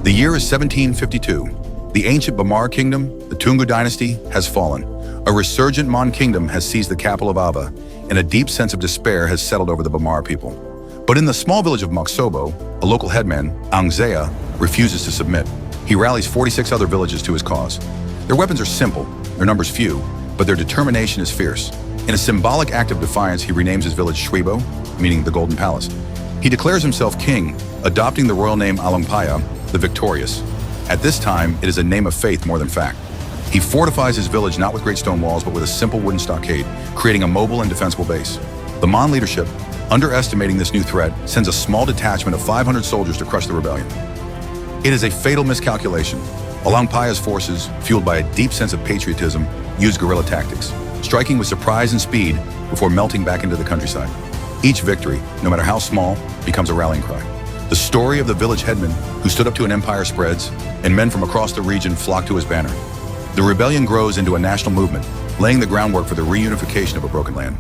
The year is 1752. The ancient Bamar kingdom, the Tungu dynasty, has fallen. A resurgent Mon kingdom has seized the capital of Ava, and a deep sense of despair has settled over the Bamar people. But in the small village of Maksobo, a local headman, Alaungphaya, refuses to submit. He rallies 46 other villages to his cause. Their weapons are simple, their numbers few, but their determination is fierce. In a symbolic act of defiance, he renames his village Shwibo, meaning the Golden Palace. He declares himself king, adopting the royal name Alaungphaya, the Victorious. At this time, it is a name of faith more than fact. He fortifies his village not with great stone walls, but with a simple wooden stockade, creating a mobile and defensible base. The Mon leadership, underestimating this new threat, sends a small detachment of 500 soldiers to crush the rebellion. It is a fatal miscalculation. Alaungphaya's forces, fueled by a deep sense of patriotism, used guerrilla tactics, striking with surprise and speed before melting back into the countryside. Each victory, no matter how small, becomes a rallying cry. The story of the village headman who stood up to an empire spreads, and men from across the region flock to his banner. The rebellion grows into a national movement, laying the groundwork for the reunification of a broken land.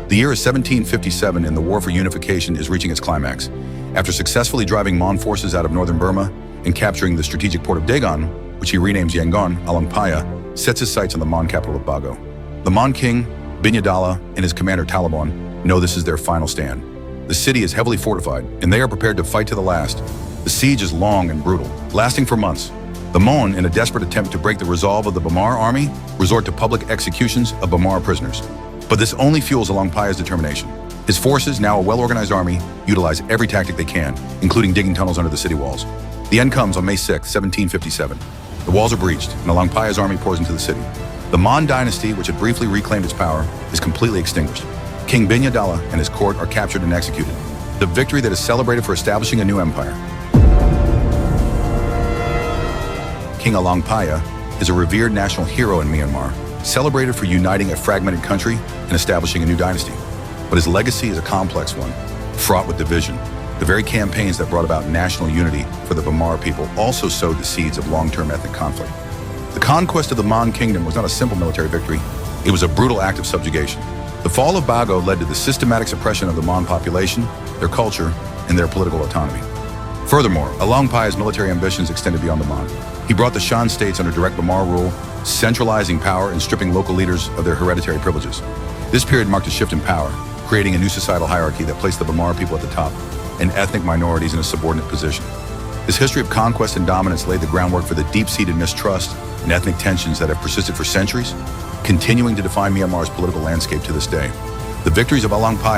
The year is 1757, and the war for unification is reaching its climax. After successfully driving Mon forces out of northern Burma and capturing the strategic port of Dagon, which he renames Yangon, Alaungphaya sets his sights on the Mon capital of Bago. The Mon king, Binyadala, and his commander Talabon know this is their final stand. The city is heavily fortified, and they are prepared to fight to the last. The siege is long and brutal, lasting for months. The Mon, in a desperate attempt to break the resolve of the Bamar army, resort to public executions of Bamar prisoners. But this only fuels Alaungphaya's determination. His forces, now a well-organized army, utilize every tactic they can, including digging tunnels under the city walls. The end comes on May 6, 1757. The walls are breached, and Alaungphaya's army pours into the city. The Mon dynasty, which had briefly reclaimed its power, is completely extinguished. King Binyadala and his court are captured and executed. The victory that is celebrated for establishing a new empire. King Alaungphaya is a revered national hero in Myanmar, celebrated for uniting a fragmented country and establishing a new dynasty. But his legacy is a complex one, fraught with division. The very campaigns that brought about national unity for the Bamar people also sowed the seeds of long-term ethnic conflict. The conquest of the Mon kingdom was not a simple military victory, it was a brutal act of subjugation. The fall of Bago led to the systematic suppression of the Mon population, their culture, and their political autonomy. Furthermore, Alaungphaya's military ambitions extended beyond the Mon. He brought the Shan states under direct Bamar rule, centralizing power and stripping local leaders of their hereditary privileges. This period marked a shift in power, creating a new societal hierarchy that placed the Bamar people at the top and ethnic minorities in a subordinate position. This history of conquest and dominance laid the groundwork for the deep-seated mistrust and ethnic tensions that have persisted for centuries, continuing to define Myanmar's political landscape to this day. The victories of Alaungphaya